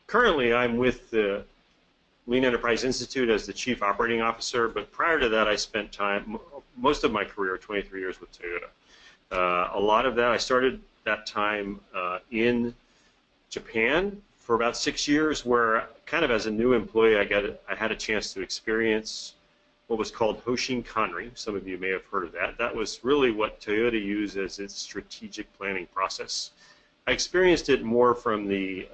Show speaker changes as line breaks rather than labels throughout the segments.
Currently, I'm with the Lean Enterprise Institute as the Chief Operating Officer, but prior to that, I spent time, most of my career, 23 years with Toyota. A lot of that, I started that time in Japan for about 6 years, where kind of as a new employee, I had a chance to experience what was called Hoshin Kanri. Some of you may have heard of that. That was really what Toyota used as its strategic planning process. I experienced it more from the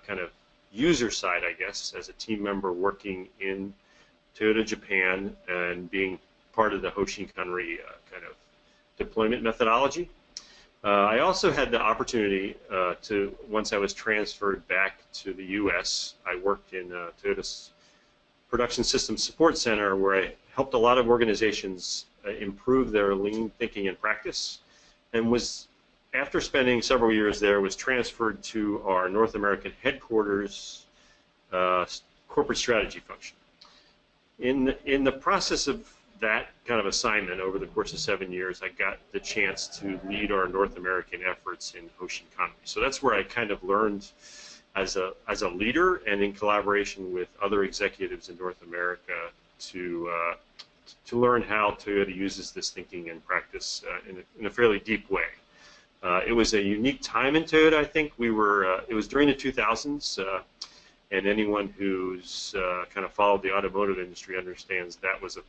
kind of user side, I guess, as a team member working in Toyota Japan and being part of the Hoshin Kanri kind of deployment methodology. I also had the opportunity to, once I was transferred back to the U.S., I worked in Toyota's Production Systems Support Center, where I helped a lot of organizations improve their lean thinking and practice, and was, after spending several years there, was transferred to our North American headquarters corporate strategy function. In the process of that kind of assignment over the course of 7 years, I got the chance to lead our North American efforts in Hoshin Kanri. So that's where I kind of learned as a leader and in collaboration with other executives in North America to learn how Toyota uses this thinking and practice in a fairly deep way. It was a unique time in Toyota, I think. It was during the 2000s, and anyone who's kind of followed the automotive industry understands that was a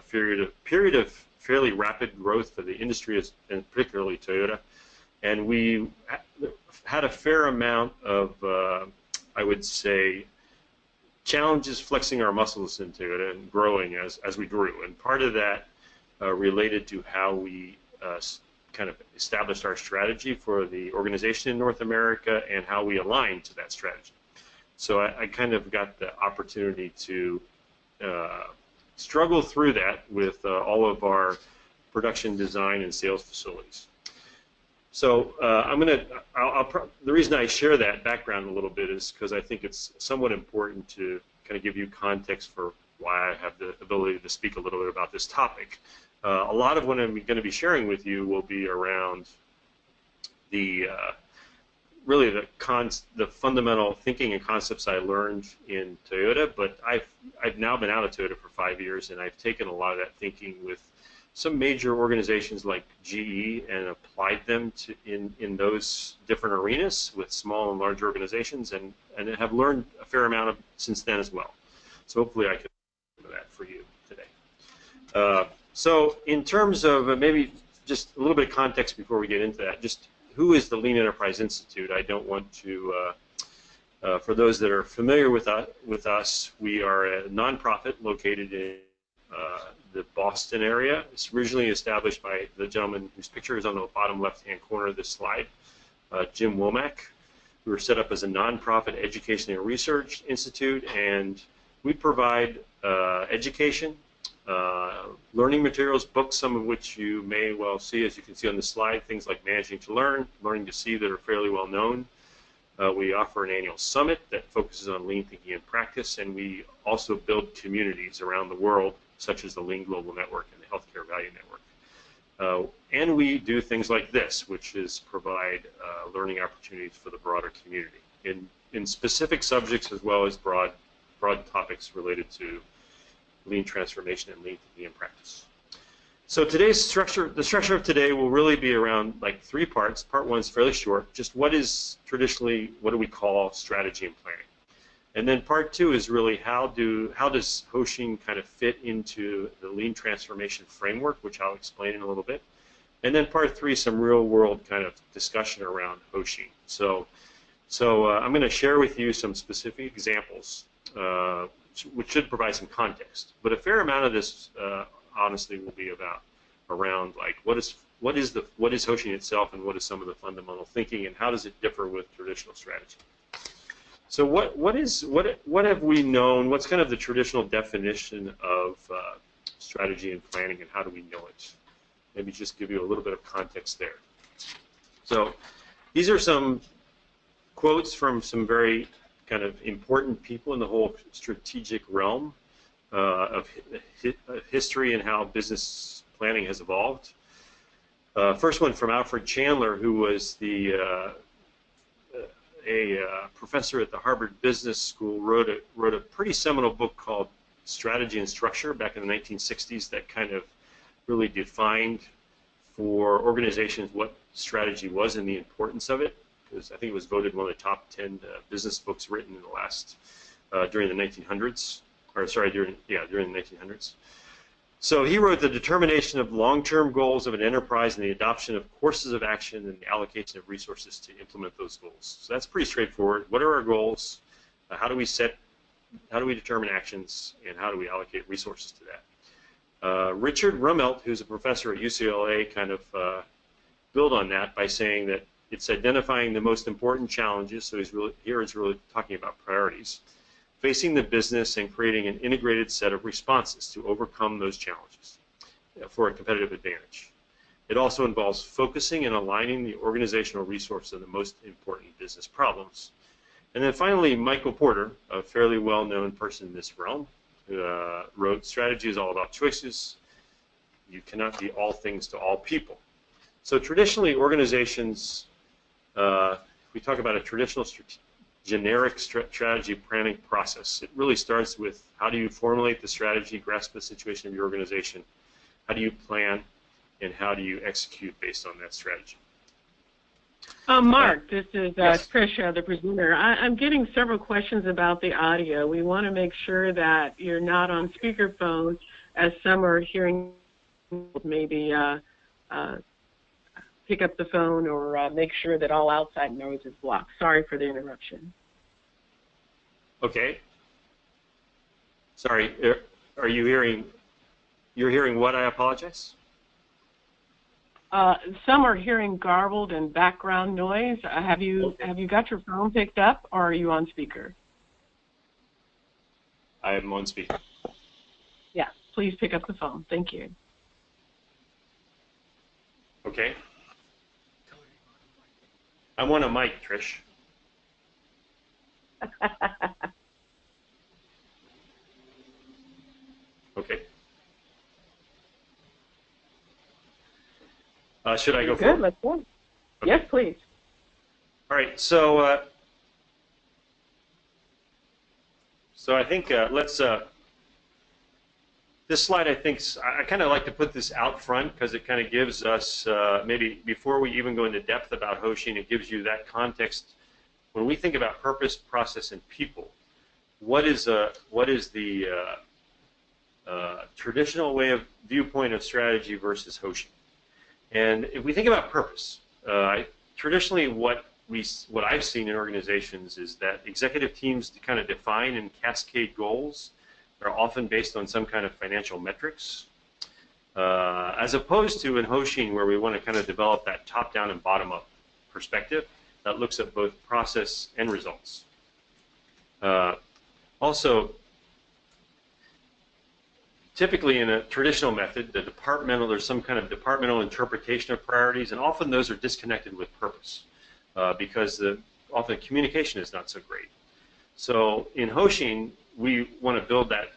period of fairly rapid growth for the industry, and particularly Toyota. And we had a fair amount of, I would say, challenges flexing our muscles in Toyota and growing as we grew. And part of that related to how we kind of established our strategy for the organization in North America and how we aligned to that strategy. So I kind of got the opportunity to struggle through that with all of our production design and sales facilities. So the reason I share that background a little bit is because I think it's somewhat important to kind of give you context for why I have the ability to speak a little bit about this topic. A lot of what I'm going to be sharing with you will be around the really the fundamental thinking and concepts I learned in Toyota, but I've now been out of Toyota for 5 years, and I've taken a lot of that thinking with some major organizations like GE and applied them to in those different arenas with small and large organizations, and have learned a fair amount since then as well. So hopefully I can do that for you today. So in terms of maybe just a little bit of context before we get into that, just who is the Lean Enterprise Institute? I don't want to, for those that are familiar with us, we are a nonprofit located in the Boston area. It's originally established by the gentleman whose picture is on the bottom left-hand corner of this slide, Jim Womack. We were set up as a nonprofit education and research institute, and we provide education, learning materials, books, some of which you may well see, as you can see on the slide, things like Managing to Learn, Learning to See, that are fairly well known. We offer an annual summit that focuses on lean thinking and practice, and we also build communities around the world, such as the Lean Global Network and the Healthcare Value Network. And we do things like this, which is provide learning opportunities for the broader community in specific subjects as well as broad topics related to lean transformation and lean thinking and practice. So today's structure, the structure of today will really be around like 3 parts. Part 1 is fairly short, just what is traditionally, what do we call strategy and planning? And then part 2 is really how does Hoshin kind of fit into the lean transformation framework, which I'll explain in a little bit. And then part 3, some real world kind of discussion around Hoshin. So I'm going to share with you some specific exampps, which should provide some context. But a fair amount of this, honestly, will be around like what is Hoshin itself, and what is some of the fundamental thinking, and how does it differ with traditional strategy. So what have we known? What's kind of the traditional definition of strategy and planning, and how do we know it? Maybe just give you a little bit of context there. So these are some quotes from some very kind of important people in the whole strategic realm of history and how business planning has evolved. First one from Alfred Chandler, who was the professor at the Harvard Business School wrote a pretty seminal book called Strategy and Structure back in the 1960s that kind of really defined for organizations what strategy was and the importance of it. Because I think it was voted one of the top 10 business books written in the last during the 1900s, or sorry, during the 1900s. So he wrote the determination of long-term goals of an enterprise and the adoption of courses of action and the allocation of resources to implement those goals. So that's pretty straightforward. What are our goals? How do we determine actions, and how do we allocate resources to that? Richard Rummelt, who's a professor at UCLA, kind of built on that by saying that it's identifying the most important challenges. So he's really talking about priorities, facing the business and creating an integrated set of responses to overcome those challenges for a competitive advantage. It also involves focusing and aligning the organizational resources on the most important business problems. And then finally, Michael Porter, a fairly well-known person in this realm, wrote, "Strategy is all about choices. You cannot be all things to all people." So traditionally, organizations, we talk about a traditional generic strategy planning process. It really starts with how do you formulate the strategy, grasp the situation of your organization, how do you plan, and how do you execute based on that strategy.
Mark, this is
yes.
Tricia, the presenter. I'm getting several questions about the audio. We want to make sure that you're not on speakerphone, as some are hearing maybe pick up the phone or make sure that all outside noise is blocked. Sorry for the interruption.
Okay. Sorry, are you hearing, you're hearing what? I apologize?
Some are hearing garbled and background noise. Have you got your phone picked up, or are you on speaker?
I am on speaker.
Yeah, please pick up the phone. Thank you.
Okay. I want a mic, Trish. Okay. Should I go
Good,
forward?
let's go. Okay. Yes, please.
All right, so I think this slide, I think, I kind of like to put this out front because it kind of gives us, maybe before we even go into depth about Hoshin, it gives you that context. When we think about purpose, process, and people, what is the traditional viewpoint of strategy versus Hoshin? And if we think about purpose, traditionally what I've seen in organizations is that executive teams kind of define and cascade goals are often based on some kind of financial metrics, as opposed to in Hoshin where we want to kind of develop that top-down and bottom-up perspective that looks at both process and results. Also, typically in a traditional method, there's some kind of departmental interpretation of priorities, and often those are disconnected with purpose because often communication is not so great. So in Hoshin, we want to build that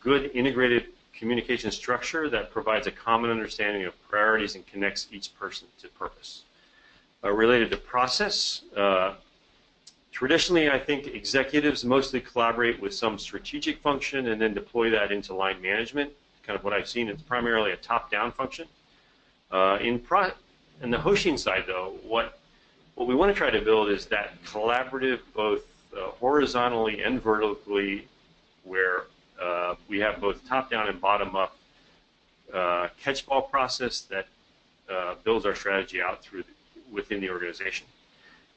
good integrated communication structure that provides a common understanding of priorities and connects each person to purpose. Related to process, traditionally I think executives mostly collaborate with some strategic function and then deploy that into line management. Kind of what I've seen, it's primarily a top-down function. In the Hoshin side though, what we want to try to build is that collaborative, both horizontally and vertically, where we have both top-down and bottom-up catchball process that builds our strategy out within the organization.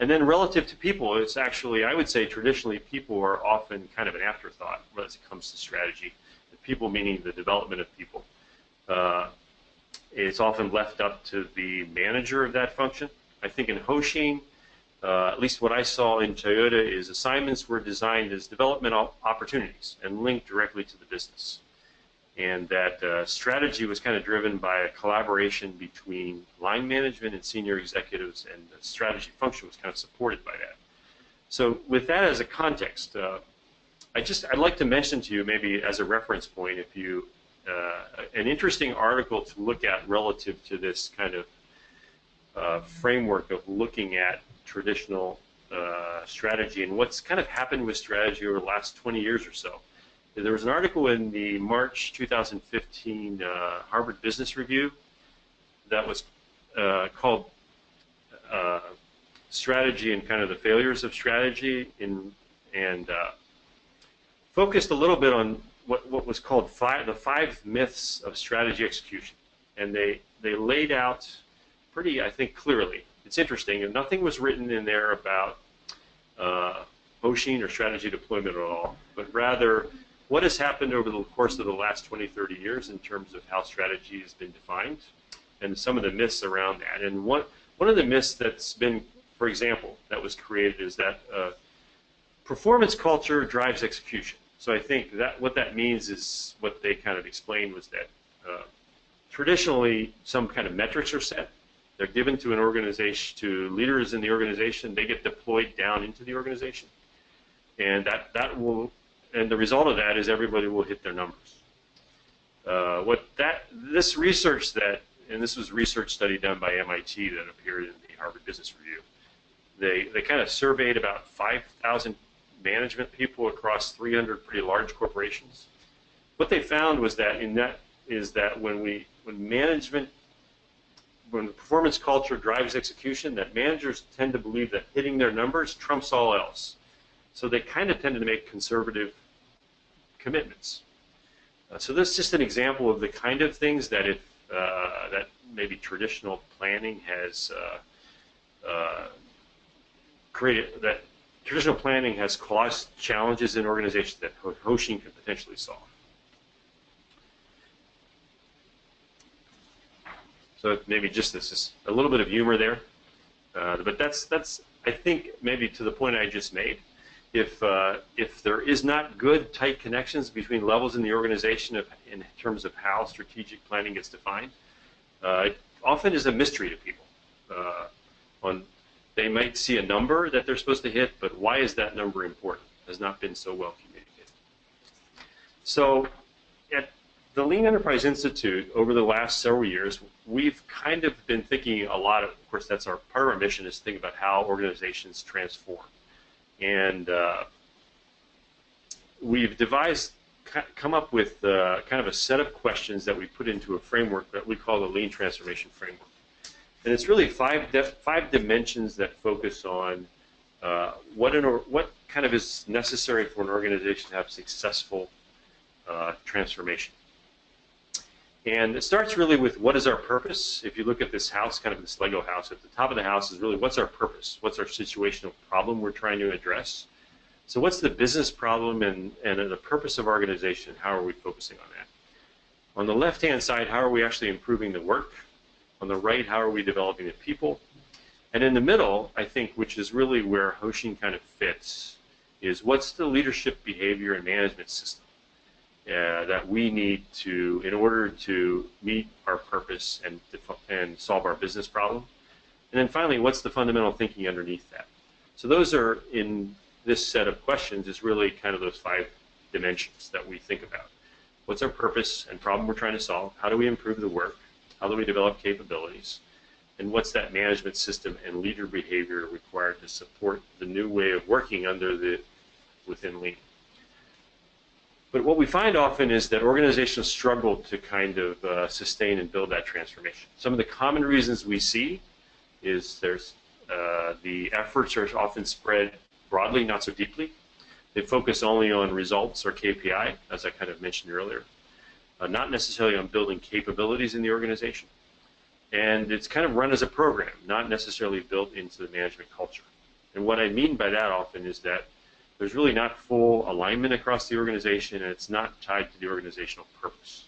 And then relative to people, it's actually, I would say traditionally people are often kind of an afterthought when it comes to strategy. The people meaning the development of people. It's often left up to the manager of that function. I think in Hoshin, at least what I saw in Toyota, is assignments were designed as development opportunities and linked directly to the business. And that strategy was kind of driven by a collaboration between line management and senior executives, and the strategy function was kind of supported by that. So with that as a context, I'd like to mention to you, maybe as a reference point, if you an interesting article to look at relative to this kind of framework of looking at traditional strategy and what's kind of happened with strategy over the last 20 years or so. There was an article in the March 2015 Harvard Business Review that was called Strategy and kind of the failures of strategy, and focused a little bit on what was called the 5 myths of strategy execution. And they laid out pretty, I think, clearly. It's interesting, and nothing was written in there about Hoshin or strategy deployment at all, but rather what has happened over the course of the last 20, 30 years in terms of how strategy has been defined and some of the myths around that. And one of the myths that's been, for example, that was created is that performance culture drives execution. So I think that what that means is what they kind of explained was that traditionally some kind of metrics are set. They're given to an organization, to leaders in the organization. They get deployed down into the organization, and and the result of that is everybody will hit their numbers. This research and this was research study done by MIT that appeared in the Harvard Business Review. They kind of surveyed about 5,000 management people across 300 pretty large corporations. What they found was that when the performance culture drives execution, that managers tend to believe that hitting their numbers trumps all else. So they kind of tend to make conservative commitments. So this is just an example of the kind of things that that maybe traditional planning has created, that traditional planning has caused challenges in organizations that Hoshin can potentially solve. So maybe just this is a little bit of humor there, but that's I think maybe to the point I just made. If there is not good tight connections between levels in the organization in terms of how strategic planning gets defined, it often is a mystery to people. They might see a number that they're supposed to hit, but why is that number important? Has not been so well communicated. So at the Lean Enterprise Institute, over the last several years, we've kind of been thinking a lot. Of course, that's part of our mission is to think about how organizations transform. And we've come up with kind of a set of questions that we put into a framework that we call the Lean Transformation Framework. And it's really five dimensions that focus on what kind of is necessary for an organization to have successful transformation. And it starts really with what is our purpose. If you look at this house, kind of this Lego house, at the top of the house is really what's our purpose? What's our situational problem we're trying to address? So what's the business problem and the purpose of our organization? How are we focusing on that? On the left-hand side, how are we actually improving the work? On the right, how are we developing the people? And in the middle, I think, which is really where Hoshin kind of fits, is what's the leadership behavior and management system that we need to, in order to meet our purpose and solve our business problem. And then finally, what's the fundamental thinking underneath that? So those are, in this set of questions, is really kind of those 5 dimensions that we think about. What's our purpose and problem we're trying to solve? How do we improve the work? How do we develop capabilities? And what's that management system and leader behavior required to support the new way of working within Lean? But what we find often is that organizations struggle to kind of sustain and build that transformation. Some of the common reasons we see is the efforts are often spread broadly, not so deeply. They focus only on results or KPI, as I kind of mentioned earlier, not necessarily on building capabilities in the organization. And it's kind of run as a program, not necessarily built into the management culture. And what I mean by that often is that there's really not full alignment across the organization, and it's not tied to the organizational purpose.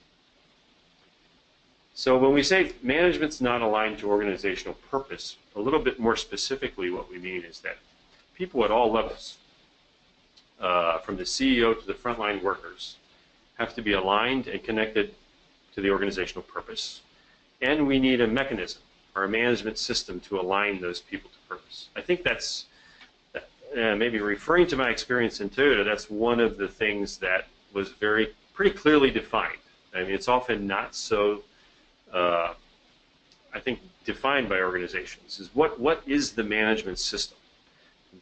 So when we say management's not aligned to organizational purpose, a little bit more specifically what we mean is that people at all levels, from the CEO to the frontline workers, have to be aligned and connected to the organizational purpose. And we need a mechanism or a management system to align those people to purpose. I think that's maybe referring to my experience in Toyota, that's one of the things that was pretty clearly defined. I mean, it's often not so, I think, defined by organizations. Is what is the management system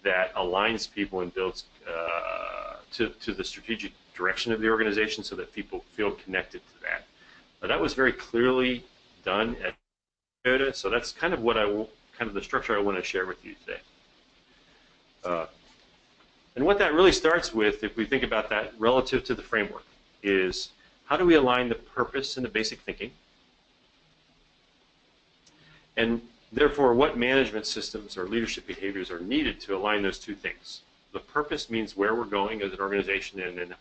that aligns people and builds to the strategic direction of the organization so that people feel connected to that. That was very clearly done at Toyota, so that's kind of what the structure I want to share with you today. And what that really starts with, if we think about that relative to the framework, is how do we align the purpose and the basic thinking? And therefore, what management systems or leadership behaviors are needed to align those two things? The purpose means where we're going as an organization, and then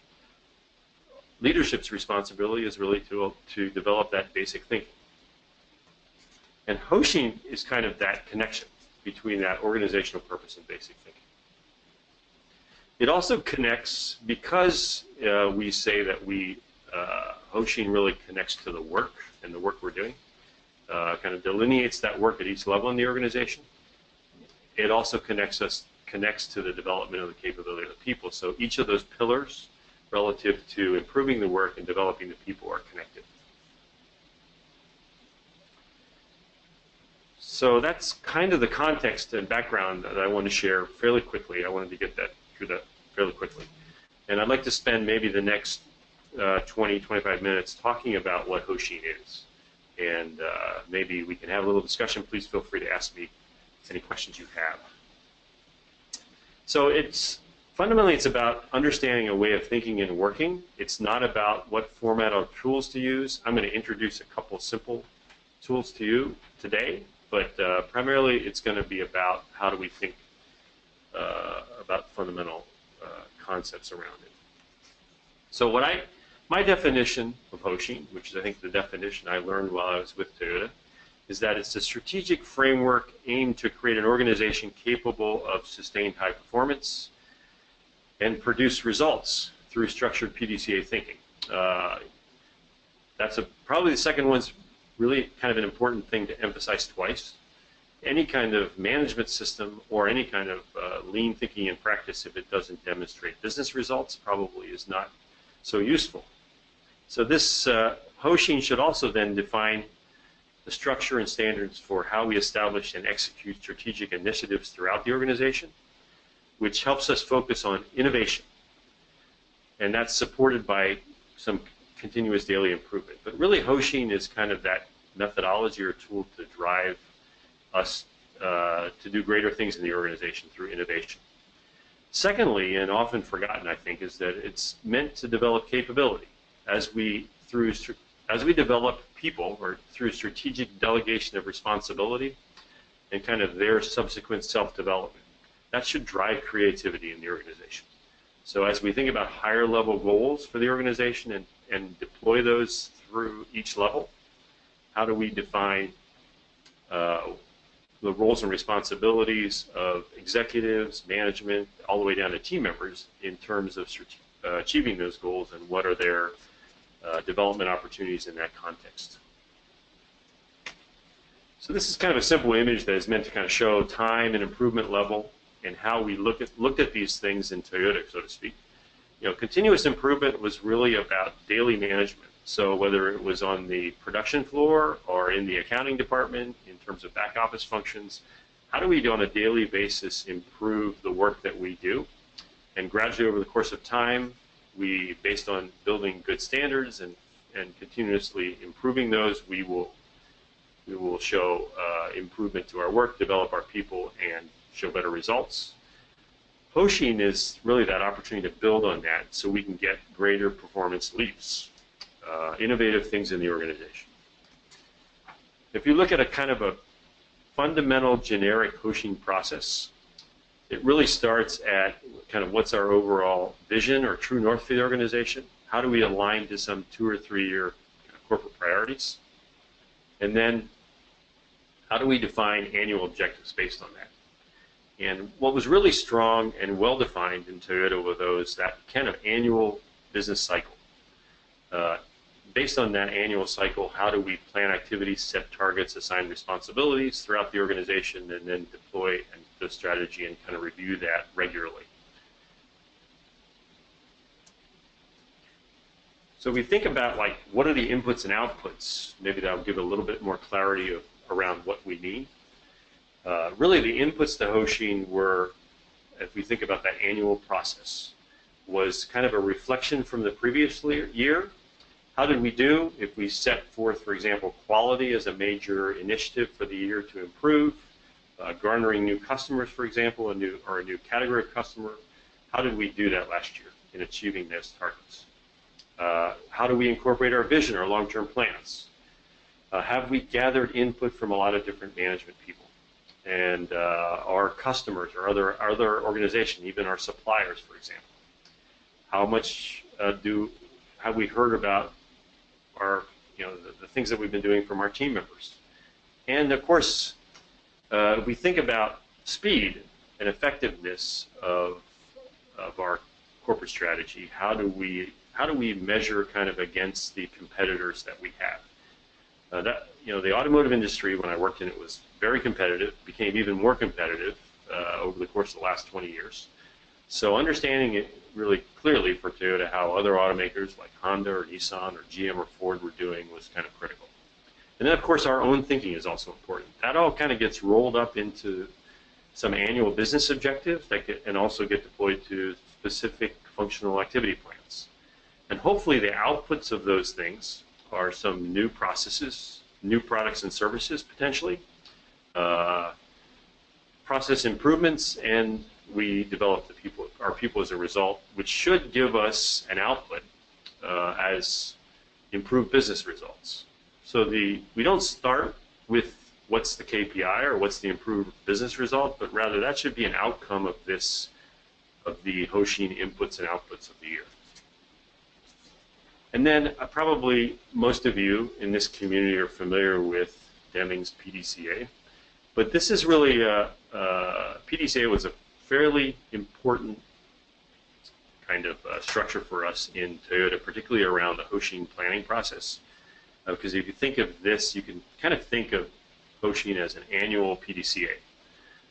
leadership's responsibility is really to develop that basic thinking. And Hoshin is kind of that connection between that organizational purpose and basic thinking. It also connects, because we say that Hoshin really connects to the work and the work we're doing, kind of delineates that work at each level in the organization. It also connects to the development of the capability of the people. So each of those pillars relative to improving the work and developing the people are connected. So that's kind of the context and background that I want to share fairly quickly. I wanted to get through that fairly quickly. And I'd like to spend maybe the next 20, 25 minutes talking about what Hoshin is. And maybe we can have a little discussion. Please feel free to ask me any questions you have. So fundamentally it's about understanding a way of thinking and working. It's not about what format of tools to use. I'm going to introduce a couple simple tools to you today, but primarily it's going to be about how do we think about fundamental concepts around it. So my definition of Hoshin, which is I think the definition I learned while I was with Toyota, is that it's a strategic framework aimed to create an organization capable of sustained high performance and produce results through structured PDCA thinking. Probably the second one's really kind of an important thing to emphasize twice. Any kind of management system or any kind of lean thinking in practice, if it doesn't demonstrate business results, probably is not so useful. So this Hoshin should also then define the structure and standards for how we establish and execute strategic initiatives throughout the organization, which helps us focus on innovation. And that's supported by some continuous daily improvement. But really Hoshin is kind of that methodology or tool to drive us to do greater things in the organization through innovation. Secondly, and often forgotten, I think, is that it's meant to develop capability. As we develop people, or through strategic delegation of responsibility and kind of their subsequent self-development, that should drive creativity in the organization. So as we think about higher level goals for the organization and deploy those through each level, how do we define the roles and responsibilities of executives, management, all the way down to team members in terms of achieving those goals, and what are their development opportunities in that context. So this is kind of a simple image that is meant to kind of show time and improvement level and how we looked at these things in Toyota, so to speak. Continuous improvement was really about daily management. So whether it was on the production floor or in the accounting department in terms of back office functions, how do we on a daily basis improve the work that we do? And gradually over the course of time, based on building good standards and continuously improving those, we will show improvement to our work, develop our people, and show better results. Hoshin is really that opportunity to build on that so we can get greater performance leaps, innovative things in the organization. If you look at a kind of a fundamental generic Hoshin process, it really starts at kind of what's our overall vision or true north for the organization. How do we align to some 2 or 3 year corporate priorities? And then how do we define annual objectives based on that? And what was really strong and well defined in Toyota were that kind of annual business cycle. Based on that annual cycle, how do we plan activities, set targets, assign responsibilities throughout the organization, and then deploy the strategy and kind of review that regularly? So we think about what are the inputs and outputs. Maybe that'll give a little bit more clarity around what we need. Really the inputs to Hoshin were if we think about that annual process, was kind of a reflection from the previous year. How did we do? If we set forth, for example, quality as a major initiative for the year to improve, garnering new customers, for example, a new category of customer, how did we do that last year in achieving those targets? How do we incorporate our vision, our long-term plans? Have we gathered input from a lot of different management people and our customers or other organizations, even our suppliers, for example? How much have we heard about our, the things that we've been doing from our team members? And of course, if we think about speed and effectiveness of our corporate strategy, how do we measure kind of against the competitors that we have? The automotive industry, when I worked in it, was very competitive, became even more competitive over the course of the last 20 years. So understanding it really clearly for Toyota how other automakers like Honda or Nissan or GM or Ford were doing was kind of critical. And then, of course, our own thinking is also important. That all kind of gets rolled up into some annual business objectives and also get deployed to specific functional activity plans. And hopefully the outputs of those things are some new processes, new products and services potentially, process improvements, and we develop our people as a result, which should give us an output as improved business results. So we don't start with what's the KPI or what's the improved business result, but rather that should be an outcome of the Hoshin inputs and outputs of the year. And then probably most of you in this community are familiar with Deming's PDCA, but this is really PDCA was a fairly important kind of structure for us in Toyota, particularly around the Hoshin planning process. Because if you think of this, you can kind of think of Hoshin as an annual PDCA.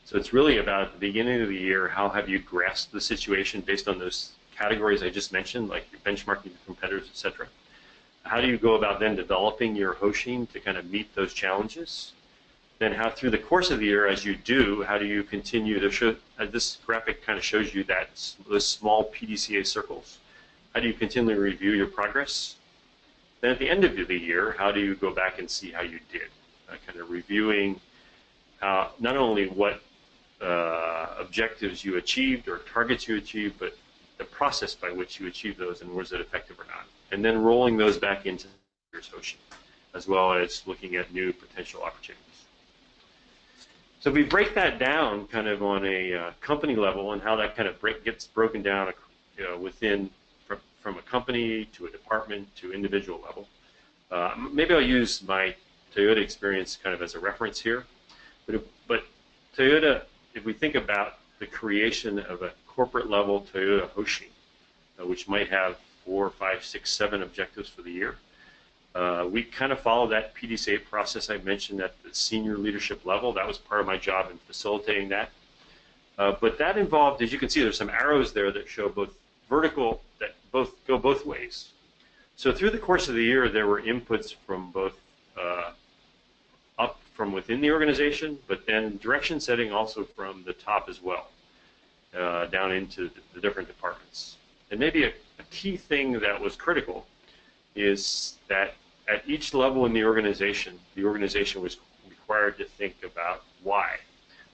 So it's really about at the beginning of the year, how have you grasped the situation based on those categories I just mentioned, like your benchmarking your competitors, etc. How do you go about then developing your Hoshin to kind of meet those challenges? Then how through the course of the year, as you do, how do you continue to show, this graphic kind of shows you those small PDCA circles. How do you continually review your progress? Then at the end of the year, how do you go back and see how you did? Kind of reviewing not only what objectives you achieved or targets you achieved, but the process by which you achieved those and was it effective or not. And then rolling those back into your Hoshin, as well as looking at new potential opportunities. So if we break that down kind of on a company level and how that kind of gets broken down within from a company to a department to individual level, maybe I'll use my Toyota experience kind of as a reference here. But Toyota, if we think about the creation of a corporate level Toyota Hoshin, which might have 4, 5, 6, 7 objectives for the year, we kind of follow that PDCA process I mentioned at the senior leadership level. That was part of my job in facilitating that. But that involved, as you can see, there's some arrows there that show both vertical, that go both ways. So through the course of the year, there were inputs from both up from within the organization, but then direction setting also from the top as well, down into the different departments. And maybe a key thing that was critical is that at each level in the organization was required to think about why.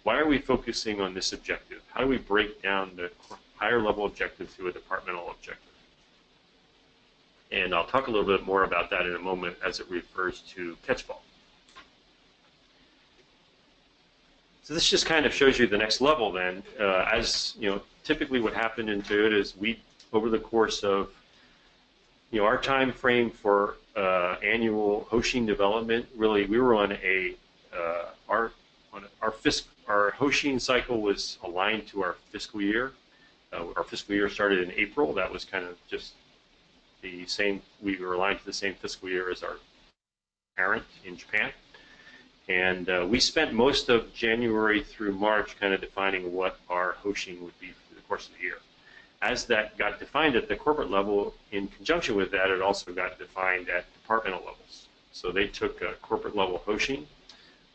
Why are we focusing on this objective? How do we break down the higher level objective to a departmental objective? And I'll talk a little bit more about that in a moment as it refers to Catchball. So this just kind of shows you the next level then. As you know, typically what happened in Toyota is over the course of our time frame for annual Hoshin development, really we were on our Hoshin cycle was aligned to our fiscal year. Our fiscal year started in April. That was kind of just the same. We were aligned to the same fiscal year as our parent in Japan. And we spent most of January through March kind of defining what our Hoshin would be through the course of the year. As that got defined at the corporate level, in conjunction with that, it also got defined at departmental levels. So they took a corporate level Hoshin.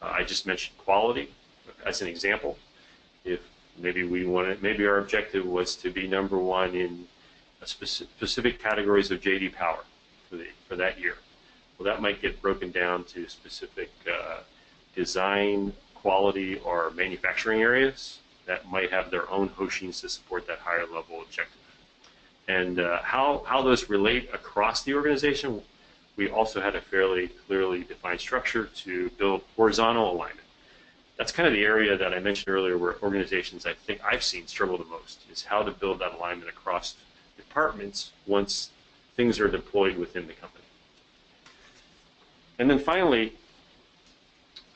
I just mentioned quality as an example. If Maybe our objective was to be number one in a specific categories of JD Power for that year. Well, that might get broken down to specific design, quality, or manufacturing areas that might have their own Hoshins to support that higher level objective. And how those relate across the organization, we also had a fairly clearly defined structure to build horizontal alignment. That's kind of the area that I mentioned earlier where organizations I think I've seen struggle the most, is how to build that alignment across departments once things are deployed within the company. And then finally,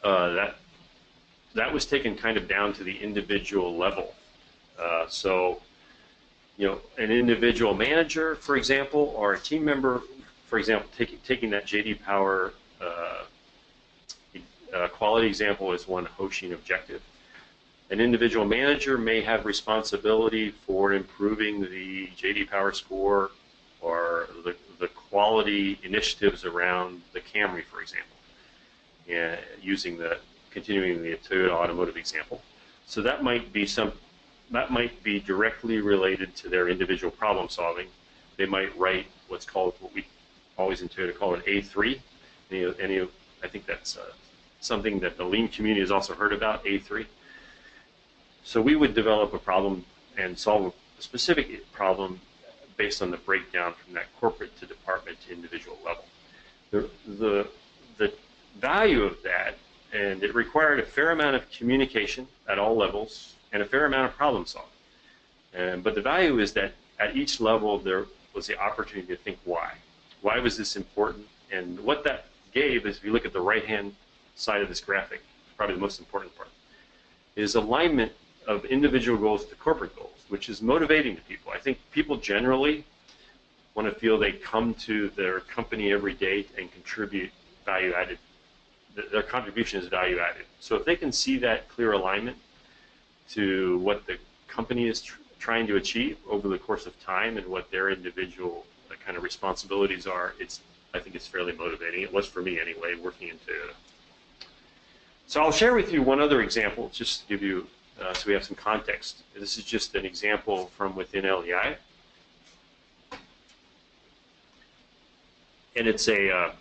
that was taken kind of down to the individual level. So, an individual manager, for example, or a team member, for example, taking that JD Power quality example as one Hoshin objective. An individual manager may have responsibility for improving the JD Power score or the quality initiatives around the Camry, for example, and continuing the Toyota automotive example. So that might be directly related to their individual problem solving. They might write what we always in Toyota call an A3. I think that's something that the lean community has also heard about, A3. So we would develop a problem and solve a specific problem based on the breakdown from that corporate to department to individual level. The value of that, and it required a fair amount of communication at all levels and a fair amount of problem solving. But the value is that at each level there was the opportunity to think why. Why was this important? And what that gave is, if you look at the right-hand side of this graphic, probably the most important part, is alignment of individual goals to corporate goals, which is motivating to people. I think people generally want to feel they come to their company every day and contribute value added. Their contribution is value added. So if they can see that clear alignment to what the company is trying to achieve over the course of time and what their individual kind of responsibilities are, I think it's fairly motivating. It was for me anyway, working in Toyota. So I'll share with you one other example, just to give you, so we have some context. This is just an example from within LEI. And it's a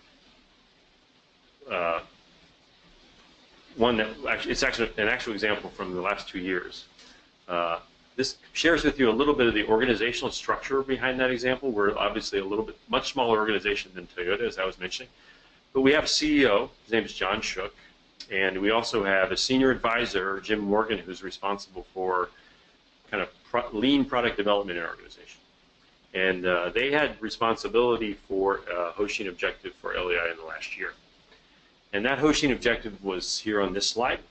it's actually an actual example from the last 2 years. This shares with you a little bit of the organizational structure behind that example. We're obviously a little bit much smaller organization than Toyota, as I was mentioning. But we have a CEO, his name is John Shook, and we also have a senior advisor, Jim Morgan, who's responsible for kind of lean product development in our organization. And they had responsibility for a Hoshin objective for LEI in the last year. And that Hoshin objective was here on this slide.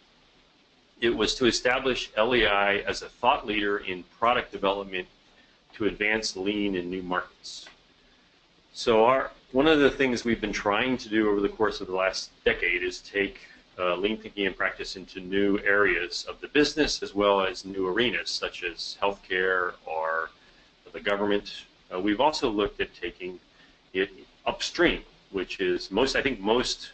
It was to establish LEI as a thought leader in product development to advance lean in new markets. So one of the things we've been trying to do over the course of the last decade is take lean thinking and practice into new areas of the business as well as new arenas such as healthcare or the government. We've also looked at taking it upstream, which is I think most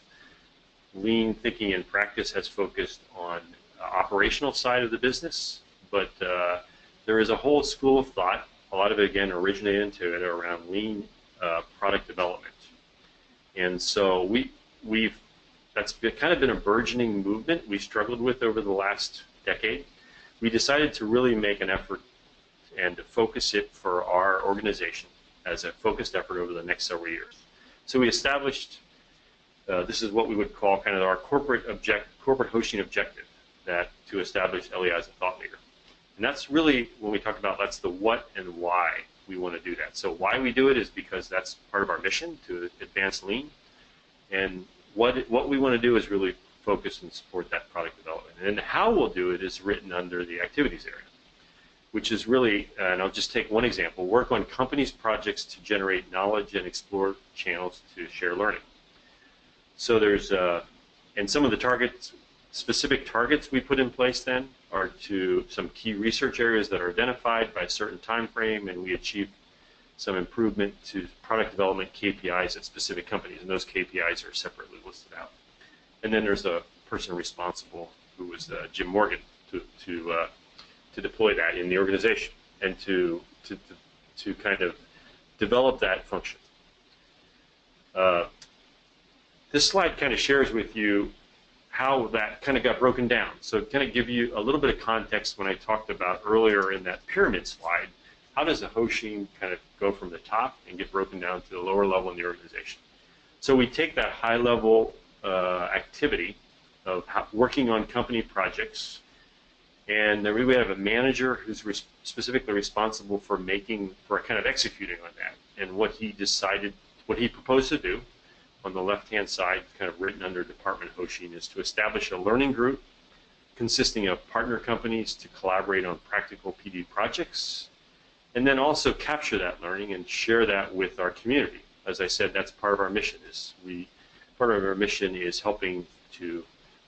lean thinking and practice has focused on operational side of the business, but there is a whole school of thought, a lot of it again originated into it, around lean product development. And so that's kind of been a burgeoning movement we struggled with over the last decade. We decided to really make an effort and to focus it for our organization as a focused effort over the next several years. So we established, this is what we would call kind of our corporate Hoshin objective, that to establish LEI as a thought leader. And that's really, when we talk about, that's the what and why we want to do that. So why we do it is because that's part of our mission to advance lean. And what we want to do is really focus and support that product development. And how we'll do it is written under the activities area, which is really, and I'll just take one example, work on companies' projects to generate knowledge and explore channels to share learning. So there's, and some of the specific targets we put in place then are to some key research areas that are identified by a certain time frame, and we achieve some improvement to product development KPIs at specific companies, and those KPIs are separately listed out. And then there's a person responsible, who was Jim Morgan, to deploy that in the organization and to kind of develop that function. This slide kind of shares with you how that kind of got broken down. So to kind of give you a little bit of context when I talked about earlier in that pyramid slide, how does a Hoshin kind of go from the top and get broken down to the lower level in the organization? So we take that high level activity of working on company projects, and then we have a manager who's specifically responsible for kind of executing on that, and what he proposed to do. On the left-hand side, kind of written under Department Hoshin, is to establish a learning group consisting of partner companies to collaborate on practical PD projects, and then also capture that learning and share that with our community. As I said, that's part of our mission. Part of our mission is helping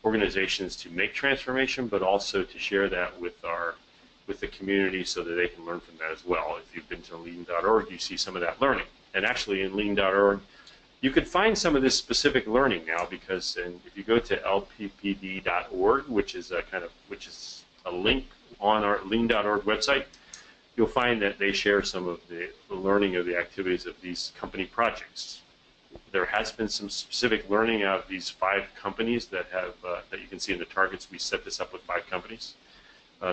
organizations to make transformation, but also to share that with the community so that they can learn from that as well. If you've been to lean.org, you see some of that learning. And actually in lean.org, you could find some of this specific learning now, because if you go to lppd.org, which is a link on our lean.org website, you'll find that they share some of the learning of the activities of these company projects. There has been some specific learning out of these 5 companies that you can see in the targets. We set this up with 5 companies.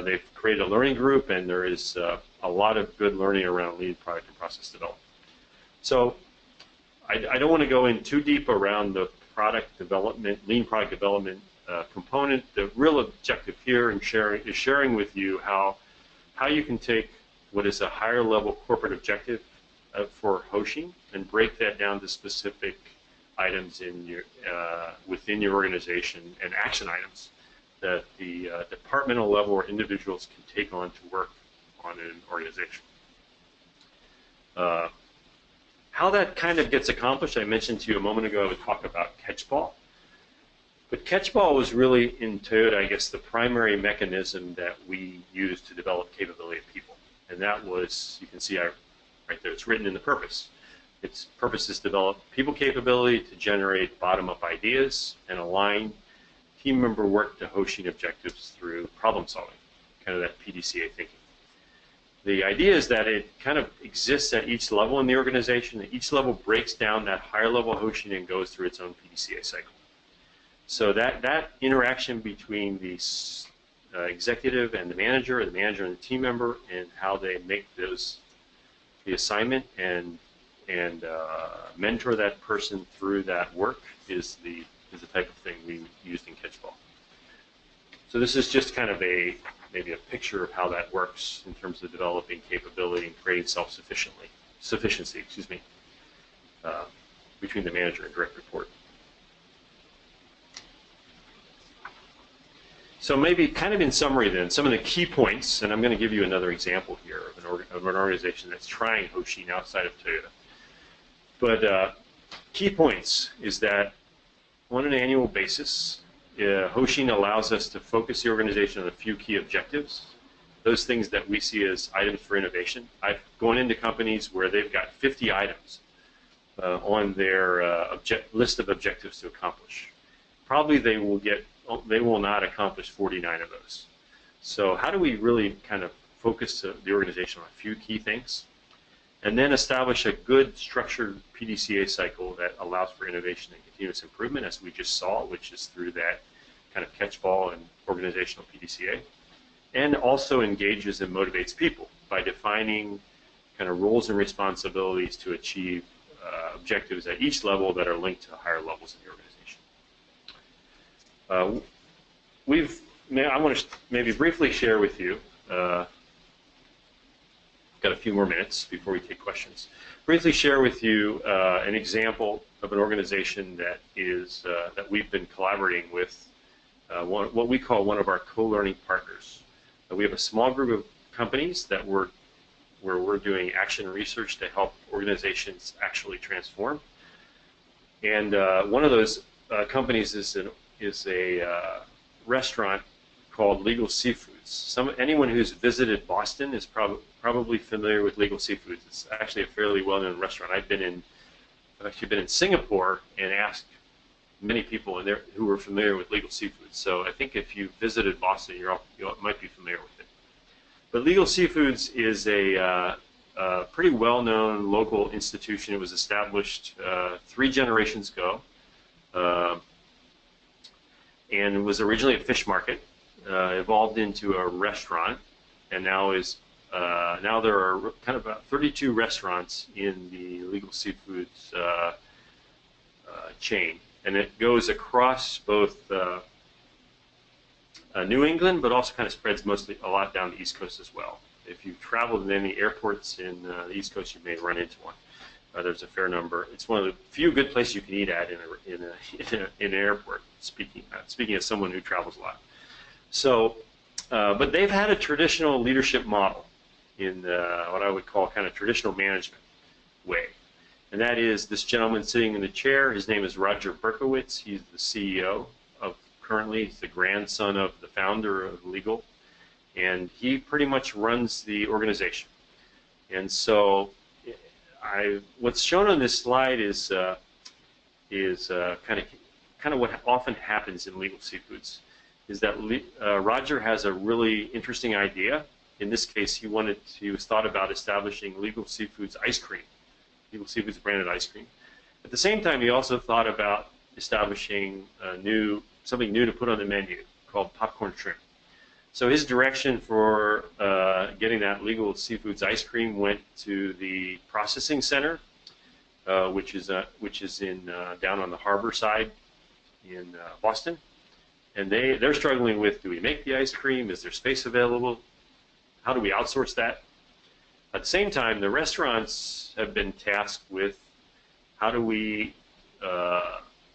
They've created a learning group, and there is a lot of good learning around lean product and process development. So I don't want to go in too deep around the product development, lean product development component. The real objective here is sharing with you how you can take what is a higher level corporate objective for Hoshin and break that down to specific items within your organization and action items that the departmental level or individuals can take on to work on an organization. How that kind of gets accomplished, I mentioned to you a moment ago, I would talk about Catchball. But Catchball was really, in Toyota, I guess, the primary mechanism that we used to develop capability of people. And that was, you can see right there, it's written in the purpose. Its purpose is to develop people capability to generate bottom-up ideas and align team member work to Hoshin objectives through problem solving, kind of that PDCA thinking. The idea is that it kind of exists at each level in the organization. Each level breaks down that higher level Hoshin and goes through its own PDCA cycle. So that interaction between the executive and the manager and the team member, and how they make the assignment and mentor that person through that work is the type of thing we used in Catchball. So this is just kind of maybe a picture of how that works in terms of developing capability and creating sufficiency, between the manager and direct report. So maybe kind of in summary then, some of the key points, and I'm going to give you another example here of an organization that's trying Hoshin outside of Toyota. But key points is that on an annual basis, Hoshin allows us to focus the organization on a few key objectives, those things that we see as items for innovation. I've gone into companies where they've got 50 items on their list of objectives to accomplish. Probably they will not accomplish 49 of those. So how do we really kind of focus the organization on a few key things, and then establish a good structured PDCA cycle that allows for innovation and continuous improvement, as we just saw, which is through that kind of Catchball and organizational PDCA, and also engages and motivates people by defining kind of roles and responsibilities to achieve objectives at each level that are linked to higher levels in the organization. I want to maybe briefly share with you, got a few more minutes before we take questions, briefly share with you an example of an organization that we've been collaborating with, what we call one of our co-learning partners. We have a small group of companies where we're doing action research to help organizations actually transform. And one of those companies is a restaurant called Legal Seafoods. Anyone who's visited Boston is probably familiar with Legal Seafoods. It's actually a fairly well-known restaurant. I've actually been in Singapore and asked many people in there who were familiar with Legal Seafoods. So I think if you visited Boston, you might be familiar with it. But Legal Seafoods is a pretty well-known local institution. It was established 3 generations ago, and it was originally a fish market, evolved into a restaurant, and now there are kind of about 32 restaurants in the Legal Seafoods chain, and it goes across both New England, but also kind of spreads mostly a lot down the East Coast as well. If you've traveled in any airports in the East Coast, you may run into one. There's a fair number. It's one of the few good places you can eat at in an airport. Speaking as someone who travels a lot, so but they've had a traditional leadership model in what I would call kind of traditional management way, and that is this gentleman sitting in the chair. His name is Roger Berkowitz. He's the CEO of currently. He's the grandson of the founder of Legal, and he pretty much runs the organization. And so what's shown on this slide is kind of what often happens in Legal Seafoods is that Roger has a really interesting idea. In this case, he thought about establishing Legal Seafoods ice cream, Legal Seafoods branded ice cream. At the same time, he also thought about establishing something new to put on the menu called popcorn shrimp. So his direction for getting that Legal Seafoods ice cream went to the processing center, which is down on the harbor side in Boston, and they're struggling with: do we make the ice cream? Is there space available? How do we outsource that? At the same time, the restaurants have been tasked with how do we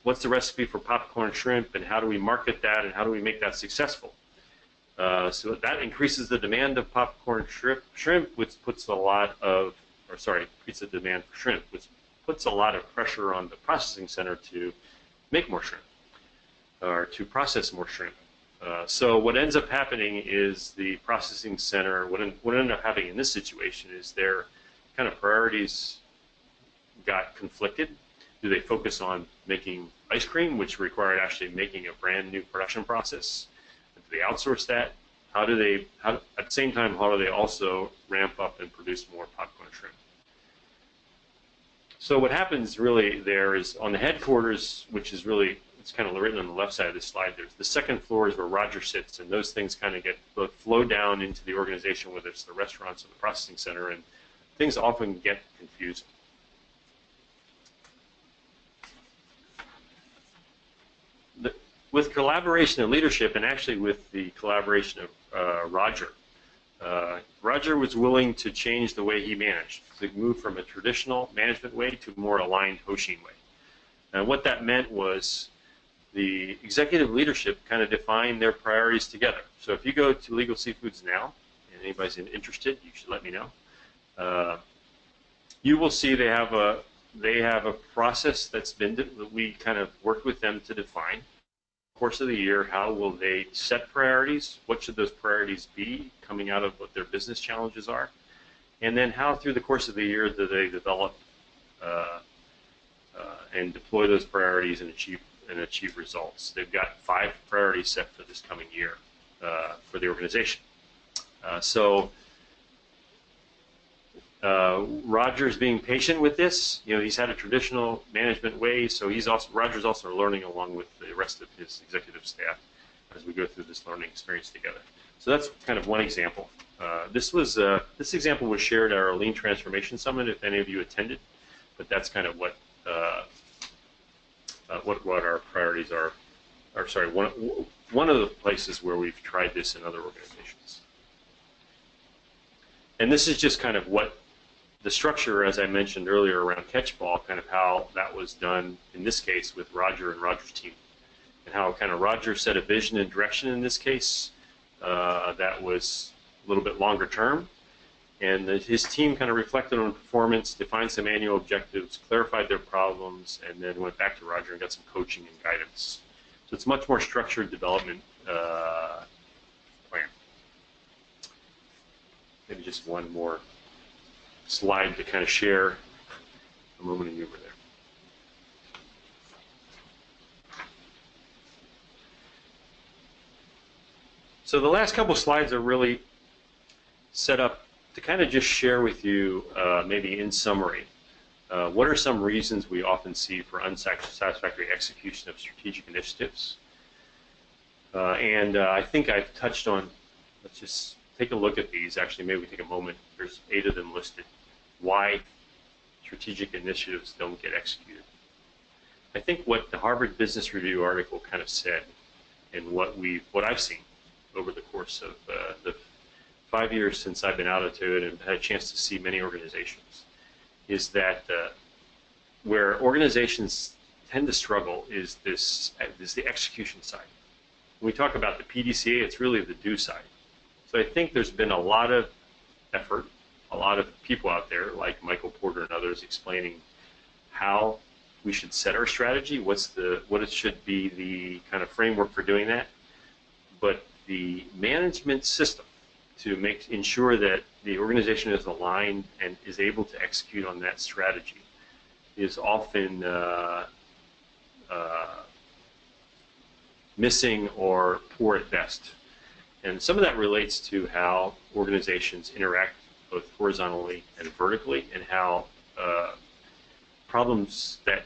what's the recipe for popcorn shrimp, and how do we market that, and how do we make that successful? So that increases the demand of popcorn shrimp, which puts increases the demand for shrimp, which puts a lot of pressure on the processing center to make more shrimp or to process more shrimp. So what ends up happening is the processing center, what ended up happening in this situation is their kind of priorities got conflicted. Do they focus on making ice cream, which required actually making a brand new production process? Do they outsource that? At the same time, how do they also ramp up and produce more popcorn shrimp? So what happens really there is on the headquarters, which is really, it's kind of written on the left side of this slide, there's the second floor is where Roger sits, and those things kind of get flow down into the organization, whether it's the restaurants or the processing center, and things often get confused. With collaboration and leadership, and actually with the collaboration of Roger, Roger was willing to change the way he managed, to move from a traditional management way to a more aligned Hoshin way. And what that meant was the executive leadership kind of defined their priorities together. So if you go to Legal Seafoods now, and anybody's interested, you should let me know. You will see they have a process that we kind of worked with them to define. Course of the year, how will they set priorities? What should those priorities be coming out of what their business challenges are? And then how through the course of the year do they develop and deploy those priorities and achieve results? They've got 5 priorities set for this coming year for the organization. Roger's being patient with this. He's had a traditional management way, so Roger's also learning along with the rest of his executive staff as we go through this learning experience together. So that's kind of one example. This example was shared at our Lean Transformation Summit, if any of you attended. But that's kind of what our priorities are. Or sorry, one of the places where we've tried this in other organizations. And this is just kind of what the structure, as I mentioned earlier, around Catchball, kind of how that was done in this case with Roger and Roger's team, and how kind of Roger set a vision and direction in this case that was a little bit longer term, and his team kind of reflected on performance, defined some annual objectives, clarified their problems, and then went back to Roger and got some coaching and guidance. So it's much more structured development plan. Maybe just one more slide to kind of share a moment of humor there. So the last couple slides are really set up to kind of just share with you, maybe in summary, what are some reasons we often see for unsatisfactory execution of strategic initiatives. And I think I've touched on, let's just take a look at these. Actually, maybe we take a moment. There's 8 of them listed. Why strategic initiatives don't get executed. I think what the Harvard Business Review article kind of said, and what I've seen over the course of the 5 years since I've been out into it and had a chance to see many organizations, is that where organizations tend to struggle is the execution side. When we talk about the PDCA, it's really the do side. So I think there's been a lot of effort, a lot of people out there like Michael Porter and others explaining how we should set our strategy, what it should be the kind of framework for doing that. But the management system to ensure that the organization is aligned and is able to execute on that strategy is often missing or poor at best. And some of that relates to how organizations interact both horizontally and vertically, and how problems that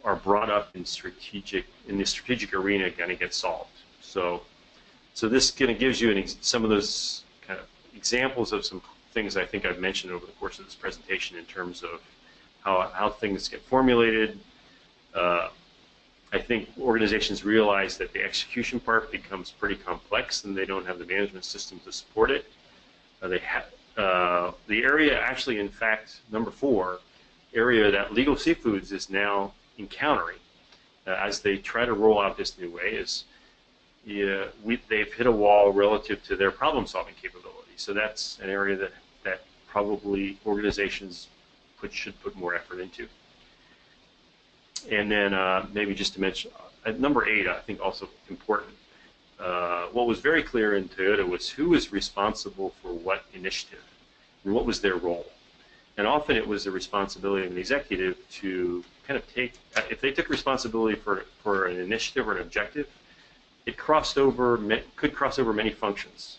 are brought up in the strategic arena kind of get solved. So this kind of gives you some of those kind of examples of some things I think I've mentioned over the course of this presentation in terms of how things get formulated. I think organizations realize that the execution part becomes pretty complex and they don't have the management system to support it. The area actually, in fact, number 4, area that Legal Seafoods is now encountering as they try to roll out this new way is they've hit a wall relative to their problem-solving capability. So that's an area that probably organizations should put more effort into. And then maybe just to mention, number 8, I think also important. What was very clear in Toyota was who was responsible for what initiative and what was their role. And often it was the responsibility of an executive to kind of if they took responsibility for an initiative or an objective, it could cross over many functions.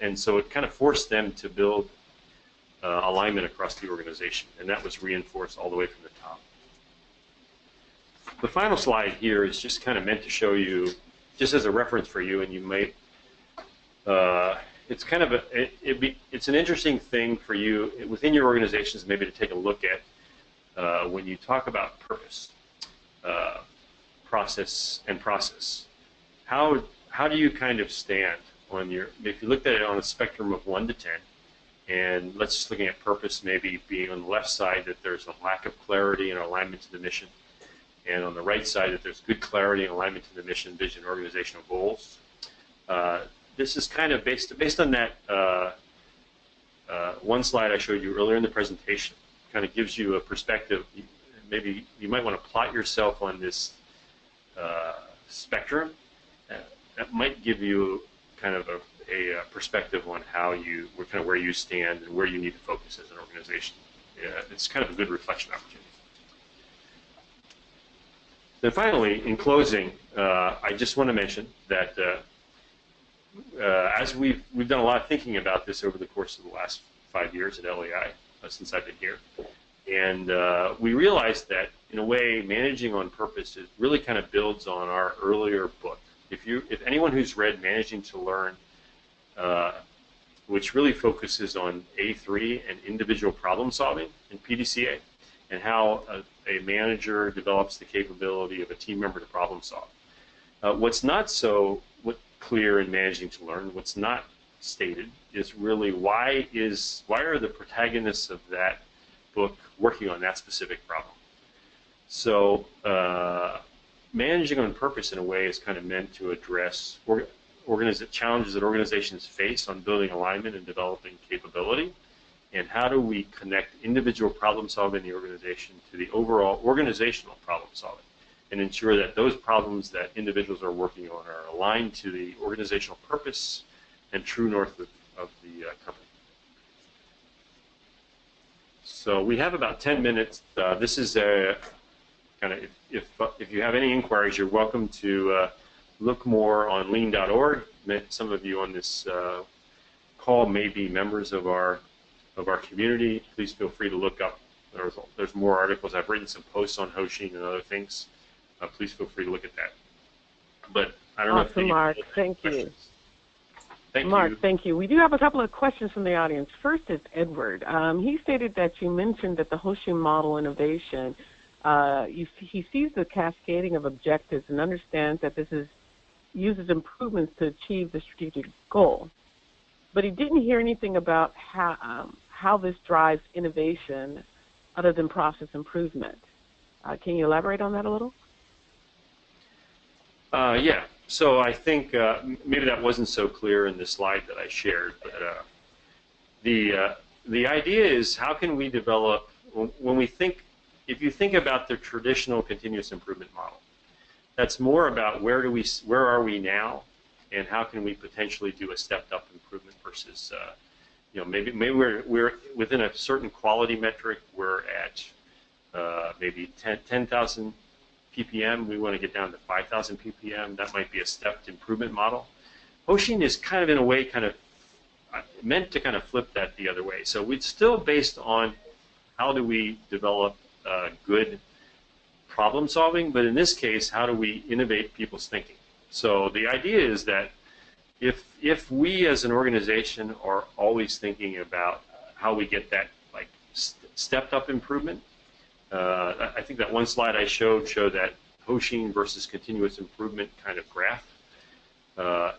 And so it kind of forced them to build alignment across the organization, and that was reinforced all the way from the top. The final slide here is just kind of meant to show you, just as a reference for you, and you might, it's kind of it's an interesting thing for you within your organizations maybe to take a look at when you talk about purpose, process. How do you kind of stand on if you looked at it on a spectrum of 1 to 10, and let's just looking at purpose maybe being on the left side that there's a lack of clarity and alignment to the mission, and on the right side that there's good clarity and alignment to the mission, vision, organizational goals. This is kind of based on that one slide I showed you earlier in the presentation. Kind of gives you a perspective. Maybe you might want to plot yourself on this spectrum. That might give you kind of a perspective on where you stand and where you need to focus as an organization. It's kind of a good reflection opportunity. Then finally, in closing, I just want to mention that as we've done a lot of thinking about this over the course of the last 5 years at LEI, since I've been here, and we realized that in a way, managing on purpose really kind of builds on our earlier book. If anyone who's read Managing to Learn, which really focuses on A3 and individual problem solving in PDCA, and how a manager develops the capability of a team member to problem solve. What's not so clear in Managing to Learn, what's not stated, is really why are the protagonists of that book working on that specific problem. So managing on purpose in a way is kind of meant to address challenges that organizations face on building alignment and developing capability, and how do we connect individual problem solving in the organization to the overall organizational problem solving, and ensure that those problems that individuals are working on are aligned to the organizational purpose and true north of the company. So we have about 10 minutes. This is a kind of, if you have any inquiries, you're welcome to look more on lean.org. Some of you on this call may be members of our community, please feel free to look up. There's more articles. I've written some posts on Hoshin and other things. Please feel free to look at that. But I don't know if
Mark, thank you.
Mark,
thank you. We do have a couple of questions from the audience. First is Edward. He stated that you mentioned that the Hoshin model innovation, he sees the cascading of objectives and understands that this uses improvements to achieve the strategic goal. But he didn't hear anything about how this drives innovation other than process improvement. Can you elaborate on that a little?
Yeah. So I think maybe that wasn't so clear in the slide that I shared, but the idea is how can we develop, when we think, if you think about the traditional continuous improvement model, that's more about where are we now, and how can we potentially do a stepped-up improvement versus, maybe we're within a certain quality metric. We're at maybe 10,000 ppm. We want to get down to 5,000 ppm. That might be a stepped improvement model. Hoshin is kind of in a way meant to kind of flip that the other way. So it's still based on how do we develop good problem solving, but in this case, how do we innovate people's thinking? So the idea is that if we as an organization are always thinking about how we get that like stepped up improvement, I think that one slide I showed that Hoshin versus continuous improvement kind of graph.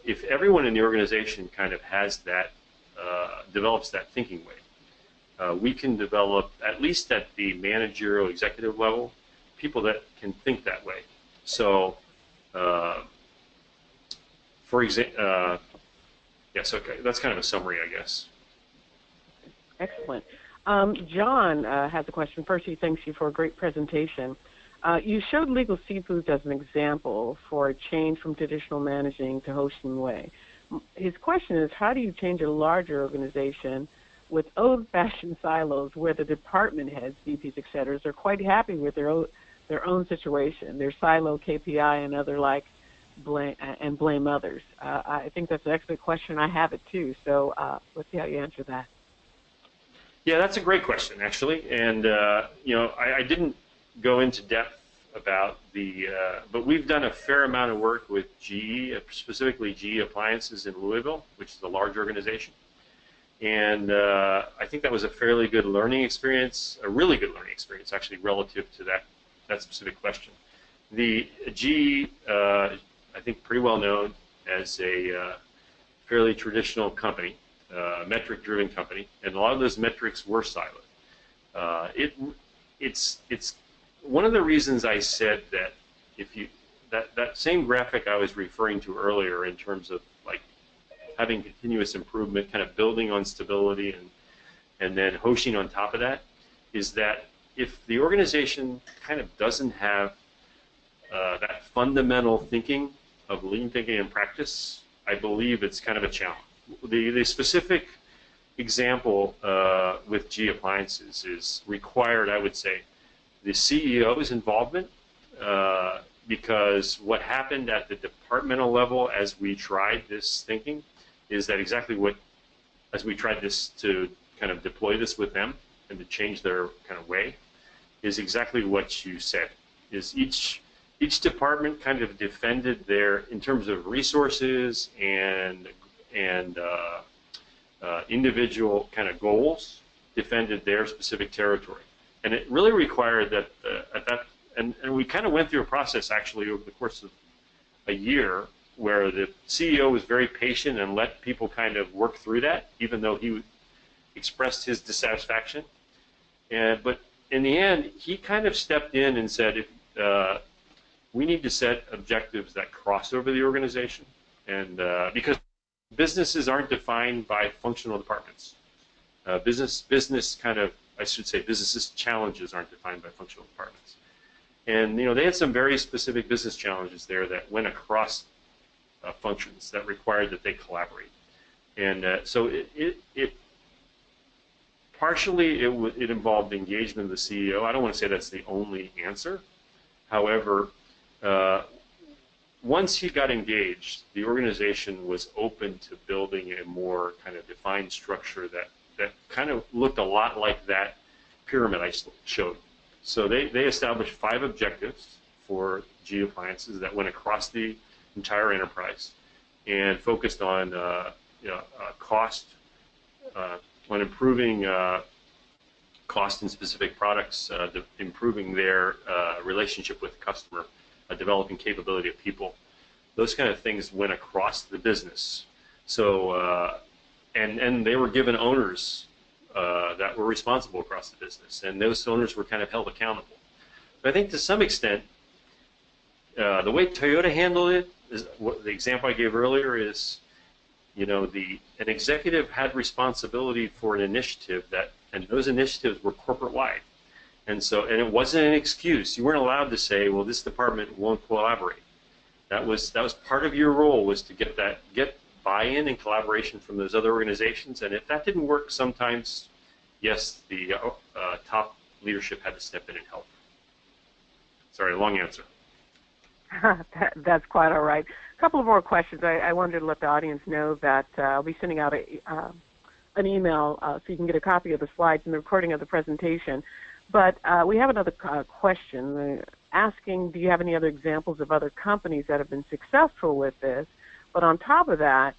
If everyone in the organization kind of has that, develops that thinking way, we can develop, at least at the managerial executive level, people that can think that way. So, for example, yes, okay, that's kind of a summary, I guess.
Excellent. John has a question. First, he thanks you for a great presentation. You showed legal seafoods as an example for a change from traditional managing to Hoshin way. His question is, how do you change a larger organization with old-fashioned silos where the department heads, VPs, et cetera, are quite happy with their own situation, their silo KPI and other like blame others? I think that's an excellent question. I have it too. So let's see how you answer that.
Yeah, that's a great question, actually. And, I didn't go into depth about but we've done a fair amount of work with GE, specifically GE Appliances in Louisville, which is a large organization. And I think that was a fairly good learning experience, a really good learning experience, actually, relative to that specific question. The GE, I think, pretty well known as a fairly traditional company. Metric-driven company, and a lot of those metrics were siloed. It's one of the reasons I said that that same graphic I was referring to earlier in terms of like having continuous improvement, kind of building on stability, and then Hoshin on top of that, is that if the organization kind of doesn't have that fundamental thinking of lean thinking and practice, I believe it's kind of a challenge. The specific example with GE Appliances is required, I would say, the CEO's involvement, because what happened at the departmental level as we tried this thinking is that as we tried this to kind of deploy this with them and to change their kind of way, is exactly what you said, is each department kind of defended in terms of resources and individual kind of goals, defended their specific territory. And it really required that and we kind of went through a process actually over the course of a year where the CEO was very patient and let people kind of work through that, even though he expressed his dissatisfaction. But in the end, he kind of stepped in and said, we need to set objectives that cross over the organization, and because businesses aren't defined by functional departments. Business challenges aren't defined by functional departments. And they had some very specific business challenges there that went across functions that required that they collaborate. And so it partially it involved engagement of the CEO. I don't want to say that's the only answer. However, once he got engaged, the organization was open to building a more kind of defined structure that kind of looked a lot like that pyramid I showed. So they established 5 objectives for GE Appliances that went across the entire enterprise and focused on cost, on improving cost in specific products, improving their relationship with the customer, developing capability of people. Those kind of things went across the business. So, and they were given owners that were responsible across the business, and those owners were kind of held accountable. But I think to some extent, the way Toyota handled it is the example I gave earlier is, an executive had responsibility for an initiative and those initiatives were corporate-wide. And it wasn't an excuse. You weren't allowed to say, well, this department won't collaborate. That was part of your role, was to get buy-in and collaboration from those other organizations. And if that didn't work, sometimes, yes, the top leadership had to step in and help. Sorry, long answer.
That's quite all right. A couple of more questions. I wanted to let the audience know that I'll be sending out an email so you can get a copy of the slides and the recording of the presentation. But we have another question asking, do you have any other examples of other companies that have been successful with this? But on top of that,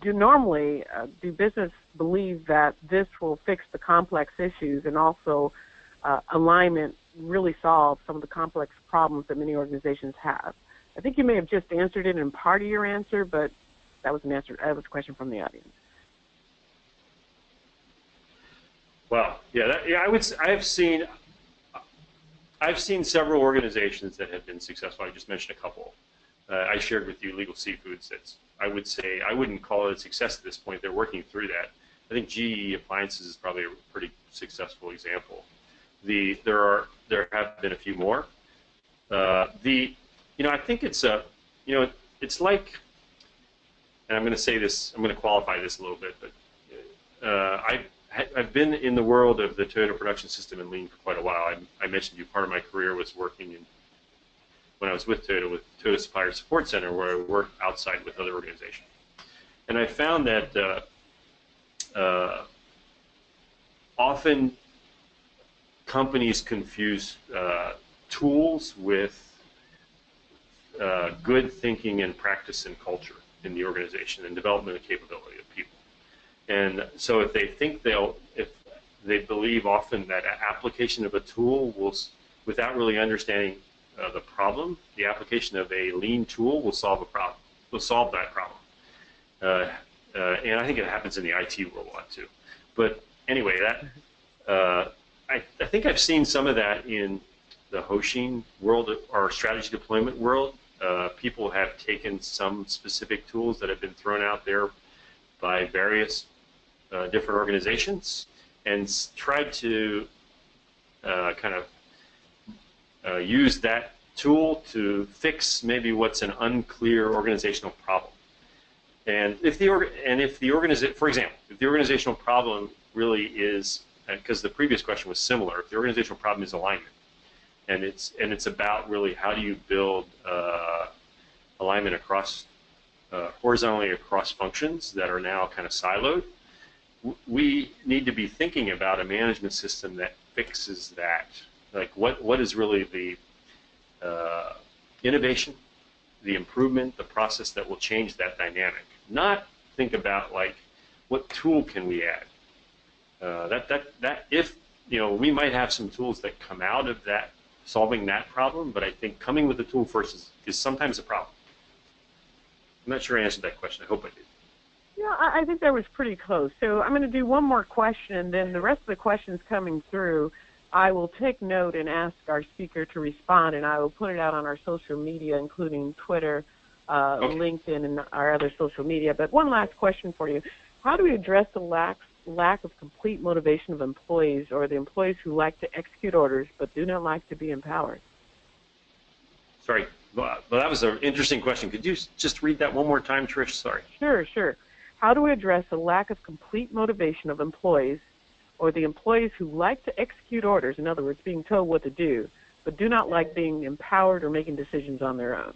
do business believe that this will fix the complex issues and also alignment really solve some of the complex problems that many organizations have? I think you may have just answered it in part of your answer, but that was an answer. That was a question from the audience.
Well, I've seen several organizations that have been successful. I just mentioned a couple. I shared with you Legal Seafoods. I would say I wouldn't call it a success at this point. They're working through that. I think GE Appliances is probably a pretty successful example. There have been a few more. I think it's it's like, and I'm going to say this, I'm going to qualify this a little bit, but I've been in the world of the Toyota production system and Lean for quite a while. I mentioned to you part of my career was working when I was with Toyota Supplier Support Center, where I worked outside with other organizations. And I found that often companies confuse tools with good thinking and practice and culture in the organization and development and capability of people. And so if they believe often that application of a tool will, without really understanding the problem, the application of a lean tool will solve that problem. And I think it happens in the IT world a lot too. But anyway, I think I've seen some of that in the Hoshin world or strategy deployment world. People have taken some specific tools that have been thrown out there by various different organizations and tried to kind of use that tool to fix maybe what's an unclear organizational problem. And for example, if the organizational problem really is, because the previous question was similar, if the organizational problem is alignment, and it's about really how do you build alignment across horizontally across functions that are now kind of siloed, we need to be thinking about a management system that fixes that. Like what is really the innovation, the improvement, the process that will change that dynamic. Not think about like what tool can we add. We might have some tools that come out of that solving that problem, but I think coming with the tool first is sometimes a problem. I'm not sure I answered that question. I hope I did.
Yeah, I think that was pretty close. So I'm going to do one more question, and then the rest of the questions coming through, I will take note and ask our speaker to respond, and I will put it out on our social media, including Twitter, okay, LinkedIn, and our other social media. But one last question for you. How do we address the lack of complete motivation of employees, or the employees who like to execute orders but do not like to be empowered?
Sorry. Well, that was an interesting question. Could you just read that one more time, Trish? Sorry.
Sure. How do we address the lack of complete motivation of employees, or the employees who like to execute orders, in other words, being told what to do, but do not like being empowered or making decisions on their own.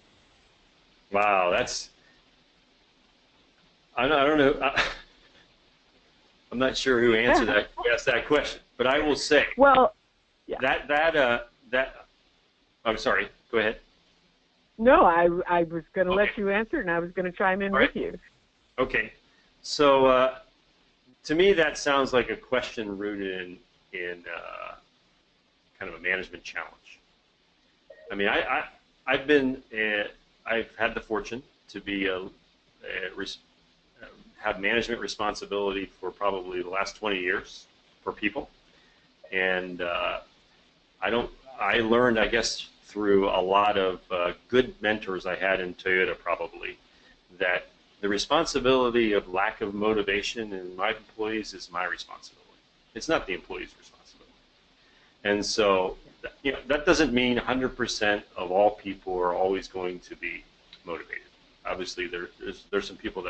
Wow, I don't know. I'm not sure who answered that, who asked that question, but I will say,
well, yeah.
I'm sorry. Go ahead.
No, I was going to let you answer, and I was going to chime in with you.
Okay. So to me, that sounds like a question rooted in kind of a management challenge. I mean, I've had the fortune to be have management responsibility for probably the last 20 years for people, and I learned, I guess, through a lot of good mentors I had in Toyota, probably, that the responsibility of lack of motivation in my employees is my responsibility. It's not the employee's responsibility. And so, that doesn't mean 100% of all people are always going to be motivated. Obviously, there's some people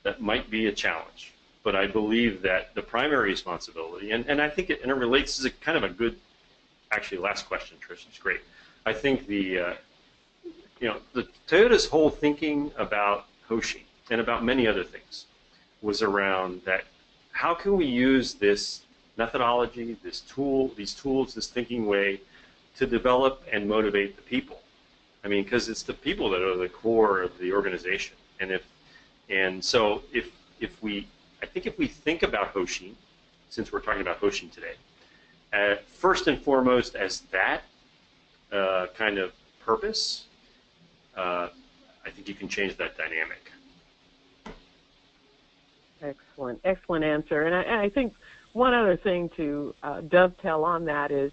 that might be a challenge. But I believe that the primary responsibility, and I think it relates to kind of a good, actually, last question, Trish, it's great. I think the Toyota's whole thinking about Hoshin and about many other things was around that how can we use this methodology, these tools, this thinking way to develop and motivate the people. I mean, because it's the people that are the core of the organization. So if we think about Hoshin, since we're talking about Hoshin today, first and foremost as that kind of purpose, I think you can change that dynamic.
Excellent answer. And I think one other thing to dovetail on that is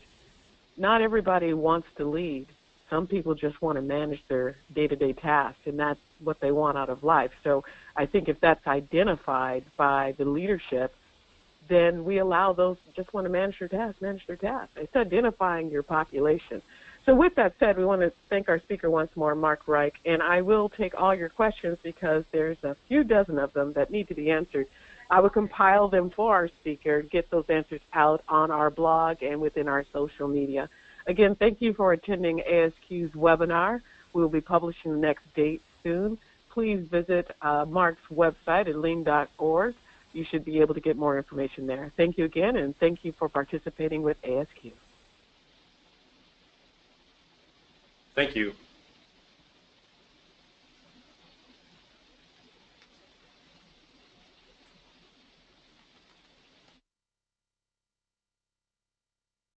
not everybody wants to lead. Some people just want to manage their day-to-day tasks, and that's what they want out of life. So I think if that's identified by the leadership, then we allow those who just want to manage their tasks. It's identifying your population. So with that said, we want to thank our speaker once more, Mark Reich, and I will take all your questions because there's a few dozen of them that need to be answered. I will compile them for our speaker, get those answers out on our blog and within our social media. Again, thank you for attending ASQ's webinar. We will be publishing the next date soon. Please visit Mark's website at lean.org. You should be able to get more information there. Thank you again, and thank you for participating with ASQ.
Thank you.